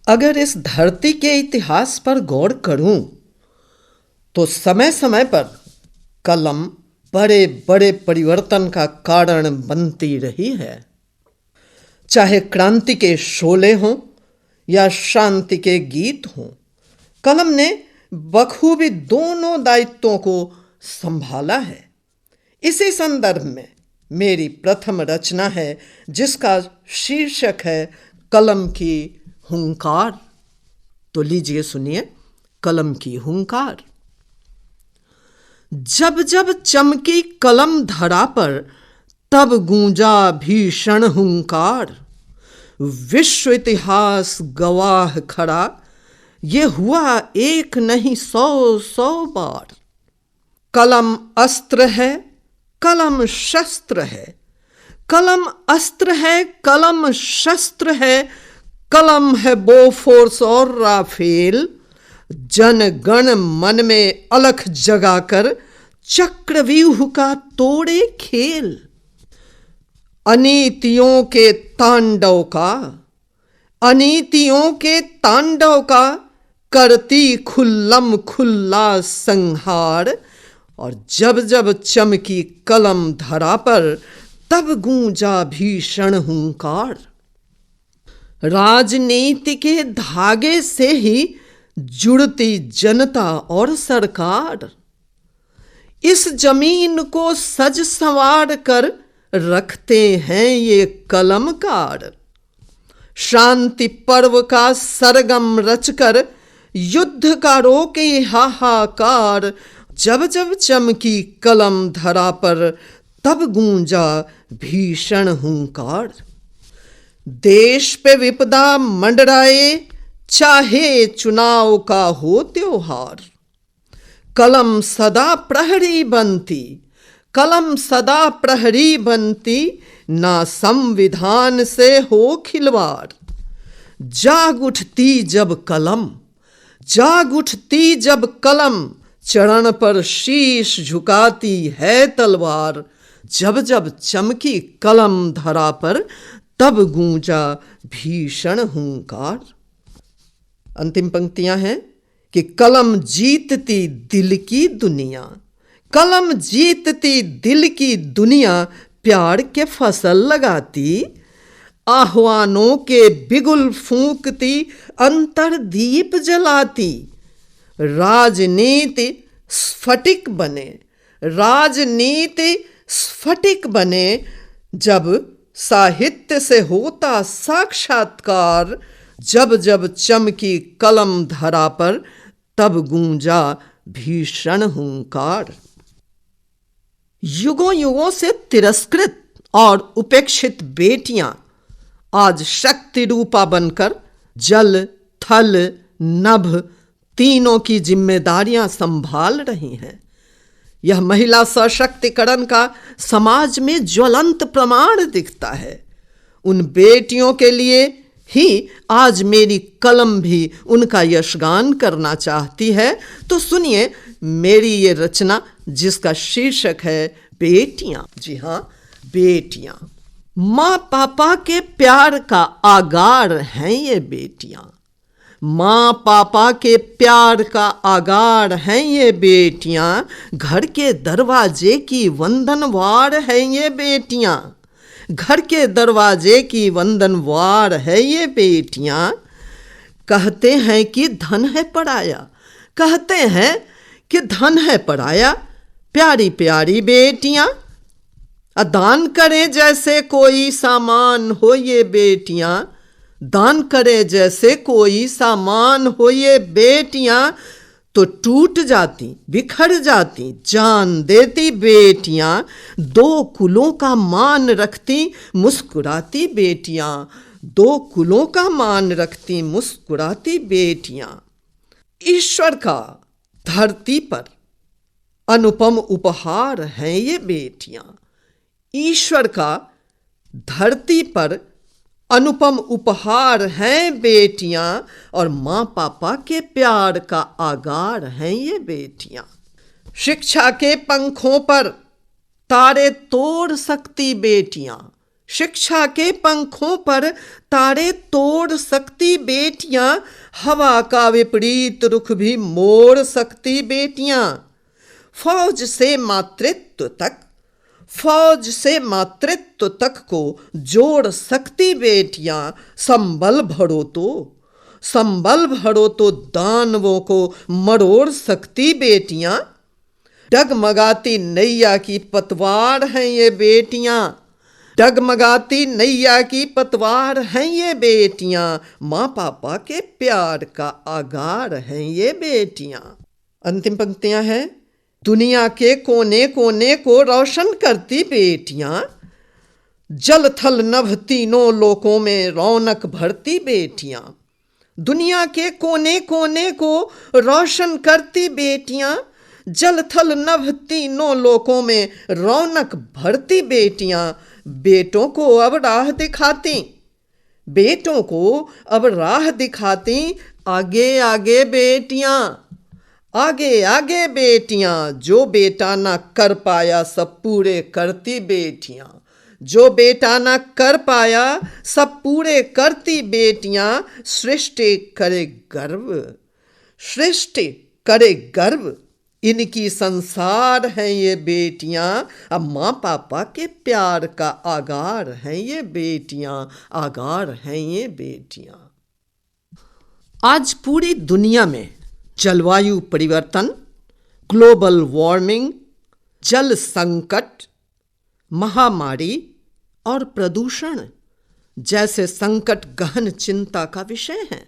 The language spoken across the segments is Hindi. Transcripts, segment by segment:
अगर इस धरती के इतिहास पर गौर करूं तो समय समय पर कलम बड़े बड़े परिवर्तन का कारण बनती रही है। चाहे क्रांति के शोले हों या शांति के गीत हों, कलम ने बखूबी दोनों दायित्वों को संभाला है। इसी संदर्भ में मेरी प्रथम रचना है जिसका शीर्षक है कलम की हुंकार। तो लीजिए सुनिए कलम की हुंकार। जब जब चमकी कलम धरा पर तब गूंजा भीषण हुंकार। विश्व इतिहास गवाह खड़ा, ये हुआ एक नहीं 100 बार। कलम अस्त्र है, कलम शस्त्र है, कलम अस्त्र है, कलम शस्त्र है, कलम है बोफोर्स और राफेल। जन गण मन में अलख जगाकर चक्रव्यूह का तोड़े खेल। अनीतियों के तांडव का, अनीतियों के तांडव का करती खुल्लम खुल्ला संहार। और जब जब चमकी कलम धरा पर तब गूंजा भीषण हुंकार। राजनीति के धागे से ही जुड़ती जनता और सरकार। इस जमीन को सज संवार कर रखते हैं ये कलमकार। शांति पर्व का सरगम रचकर युद्ध का रोके हाहाकार। जब जब चमकी कलम धरा पर तब गूंजा भीषण हुंकार। देश पे विपदा मंडराए, चाहे चुनाव का हो त्योहार। कलम सदा प्रहरी बनती, कलम सदा प्रहरी बनती, ना संविधान से हो खिलवाड़। जाग उठती जब कलम, जाग उठती जब कलम, चरण पर शीश झुकाती है तलवार। जब जब चमकी कलम धरा पर तब गूंजा भीषण हुंकार। अंतिम पंक्तियां हैं कि कलम जीतती दिल की दुनिया, कलम जीतती दिल की दुनिया, प्यार के फसल लगाती, आह्वानों के बिगुल फूंकती, अंतरदीप जलाती। राजनीति स्फटिक बने, राजनीति स्फटिक बने, जब साहित्य से होता साक्षात्कार। जब जब चमकी कलम धरा पर तब गूंजा भीषण हुंकार। युगों युगों से तिरस्कृत और उपेक्षित बेटियां आज शक्ति रूपा बनकर जल थल नभ तीनों की जिम्मेदारियां संभाल रही हैं। यह महिला सशक्तिकरण का समाज में ज्वलंत प्रमाण दिखता है। उन बेटियों के लिए ही आज मेरी कलम भी उनका यशगान करना चाहती है। तो सुनिए मेरी ये रचना जिसका शीर्षक है बेटियां। जी हाँ, बेटियां। माँ पापा के प्यार का आगार हैं ये बेटियां। माँ पापा के प्यार का आगार हैं ये बेटियां। घर के दरवाजे की वंदनवार हैं ये बेटियां। घर के दरवाजे की वंदनवार है ये बेटियां। कहते हैं कि धन है पराया, कहते हैं कि धन है पराया। प्यारी प्यारी बेटियां दान करें जैसे कोई सामान हो ये बेटियां। दान करे जैसे कोई सामान हो ये बेटियां। तो टूट जाती बिखर जाती जान देती बेटियां। दो कुलों का मान रखती मुस्कुराती बेटियां। दो कुलों का मान रखती मुस्कुराती बेटियां। ईश्वर का धरती पर अनुपम उपहार हैं ये बेटियां। ईश्वर का धरती पर अनुपम उपहार हैं बेटियां। और माँ पापा के प्यार का आगार हैं ये बेटियां। शिक्षा के पंखों पर तारे तोड़ सकती बेटियां। शिक्षा के पंखों पर तारे तोड़ सकती बेटियां, हवा का विपरीत रुख भी मोड़ सकती बेटियां। फौज से मातृत्व तक, फौज से मातृत्व तक को जोड़ सकती बेटियां। संबल भरो तो, संबल भरो तो दानवों को मरोड़ सकती बेटियां। डगमगाती नैया की पतवार हैं ये बेटियां, डगमगाती नैया की पतवार हैं ये बेटियां। माँ पापा के प्यार का आगार हैं ये बेटियां। अंतिम पंक्तियां हैं। दुनिया के कोने कोने को रोशन करती बेटियां, जल थल नभ तीनों लोकों में रौनक भरती बेटियां। दुनिया के कोने कोने को रोशन करती बेटियां, जल थल नभ तीनों लोकों में रौनक भरती बेटियां। बेटों को अब राह दिखाती, बेटों को अब राह दिखाती। आगे आगे बेटियां, आगे आगे बेटियां। जो बेटा ना कर पाया सब पूरे करती बेटियां, जो बेटा ना कर पाया सब पूरे करती बेटियां। सृष्टि करे गर्व, सृष्टि करे गर्व, इनकी संसार हैं ये बेटियां। अब माँ पापा के प्यार का आगार हैं ये बेटियां, आगार हैं ये बेटियां। आज पूरी दुनिया में जलवायु परिवर्तन, ग्लोबल वार्मिंग, जल संकट, महामारी और प्रदूषण जैसे संकट गहन चिंता का विषय हैं।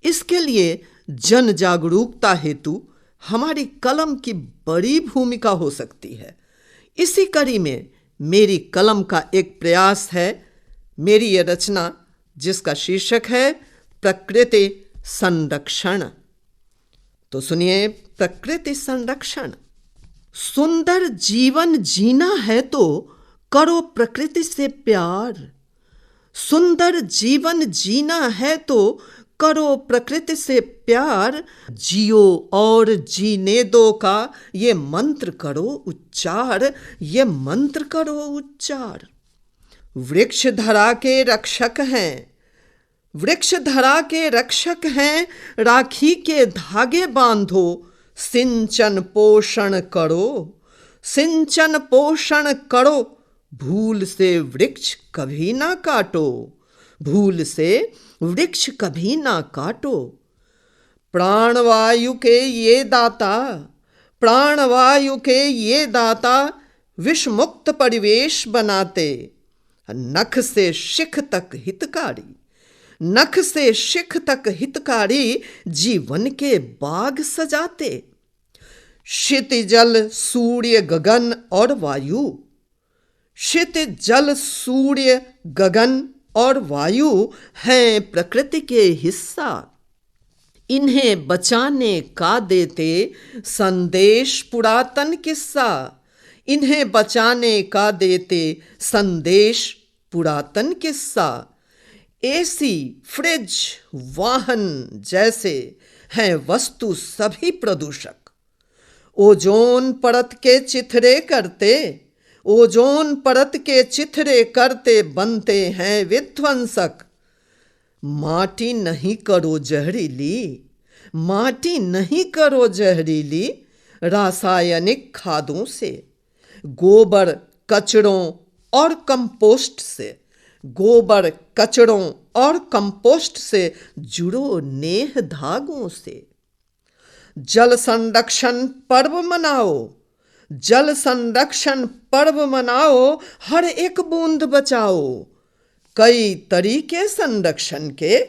इसके लिए जन जागरूकता हेतु हमारी कलम की बड़ी भूमिका हो सकती है। इसी कड़ी में मेरी कलम का एक प्रयास है। मेरी ये रचना जिसका शीर्षक है प्रकृति संरक्षण। तो सुनिए, प्रकृति संरक्षण। सुंदर जीवन जीना है तो करो प्रकृति से प्यार, सुंदर जीवन जीना है तो करो प्रकृति से प्यार। जियो और जीने दो का ये मंत्र करो उच्चार, ये मंत्र करो उच्चार। वृक्ष धरा के रक्षक हैं, वृक्ष धरा के रक्षक हैं। राखी के धागे बांधो, सिंचन पोषण करो, सिंचन पोषण करो। भूल से वृक्ष कभी ना काटो, भूल से वृक्ष कभी ना काटो। प्राणवायु के ये दाता, प्राणवायु के ये दाता, विषमुक्त परिवेश बनाते। नख से शिख तक हितकारी, नख से शिख तक हितकारी, जीवन के बाग सजाते। क्षितिजल सूर्य गगन और वायु, क्षितिजल सूर्य गगन और वायु हैं प्रकृति के हिस्सा। इन्हें बचाने का देते संदेश पुरातन किस्सा, इन्हें बचाने का देते संदेश पुरातन किस्सा। एसी, फ्रिज, वाहन जैसे हैं वस्तु सभी प्रदूषक। ओजोन परत के चिथड़े करते, ओजोन परत के चिथड़े करते बनते हैं विध्वंसक। माटी नहीं करो जहरीली, माटी नहीं करो जहरीली, रासायनिक खादों से, गोबर कचड़ों और कंपोस्ट से, गोबर कचड़ों और कंपोस्ट से जुड़ो नेह धागों से। जल संरक्षण पर्व मनाओ, जल संरक्षण पर्व मनाओ, हर एक बूंद बचाओ। कई तरीके संरक्षण के,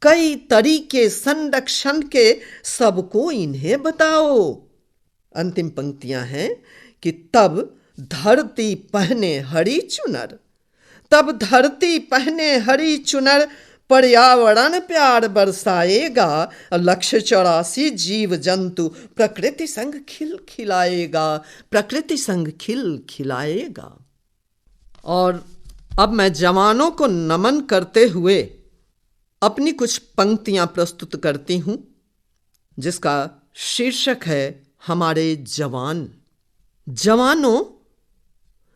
कई तरीके संरक्षण के, सबको इन्हें बताओ। अंतिम पंक्तियां हैं कि तब धरती पहने हरी चुनर, तब धरती पहने हरी चुनर, पर्यावरण प्यार बरसाएगा। लक्ष्य 84 जीव जंतु प्रकृति संग खिल खिलाएगा, प्रकृति संग खिल खिलाएगा। और अब मैं जवानों को नमन करते हुए अपनी कुछ पंक्तियां प्रस्तुत करती हूं, जिसका शीर्षक है हमारे जवान। जवानों,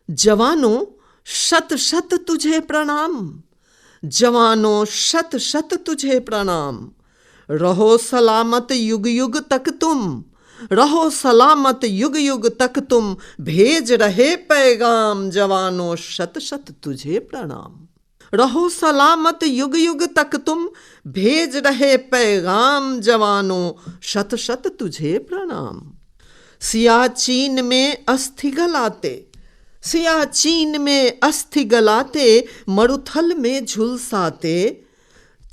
जवानों, शत शत तुझे प्रणाम। जवानों शत शत तुझे प्रणाम। रहो सलामत युग युग तक तुम, रहो सलामत युग युग तक तुम, भेज रहे पैगाम जवानों शत शत तुझे प्रणाम। रहो सलामत युग युग तक तुम, भेज रहे पैगाम जवानों शत शत तुझे प्रणाम। सियाचीन में अस्थि गलाते, सियाचीन में अस्थि गलाते, मरुथल में झुलसाते,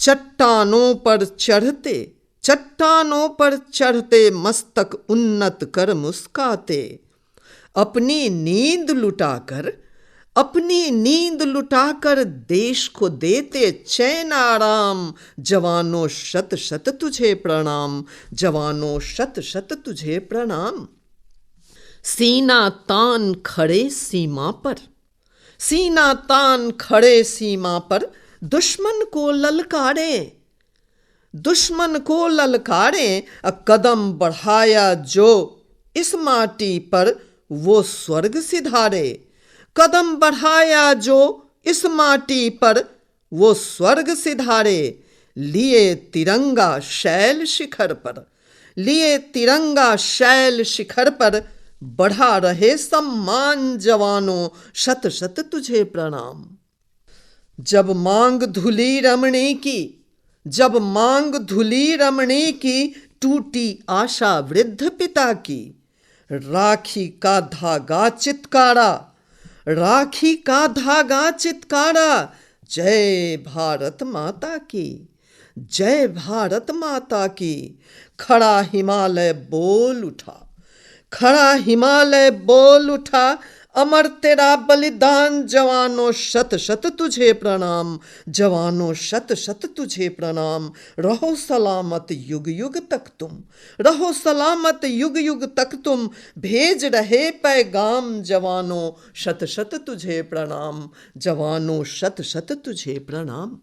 चट्टानों पर चढ़ते, चट्टानों पर चढ़ते, मस्तक उन्नत कर मुस्काते। अपनी नींद लुटाकर, अपनी नींद लुटाकर देश को देते चैन आराम, जवानों शत शत तुझे प्रणाम, जवानों शत शत तुझे प्रणाम। सीना तान खड़े सीमा पर, सीना तान खड़े सीमा पर, दुश्मन को ललकारे, दुश्मन को ललकारे, कदम बढ़ाया जो इस माटी पर वो स्वर्ग सिधारे। कदम बढ़ाया जो इस माटी पर वो स्वर्ग सिधारे। लिए तिरंगा शैल शिखर पर, लिए तिरंगा शैल शिखर पर, बढ़ा रहे सम्मान जवानों शत शत तुझे प्रणाम। जब मांग धुली रमणी की, जब मांग धुली रमणी की, टूटी आशा वृद्ध पिता की। राखी का धागा चित्कारा, राखी का धागा चित्कारा, जय भारत माता की, जय भारत माता की। खड़ा हिमालय बोल उठा, खड़ा हिमालय बोल उठा, अमर तेरा बलिदान जवानों शत शत तुझे प्रणाम, जवानों शत शत तुझे प्रणाम। रहो सलामत युग युग तक तुम, रहो सलामत युग युग तक तुम, भेज रहे पैगाम जवानों शत शत तुझे प्रणाम, जवानों शत शत तुझे प्रणाम।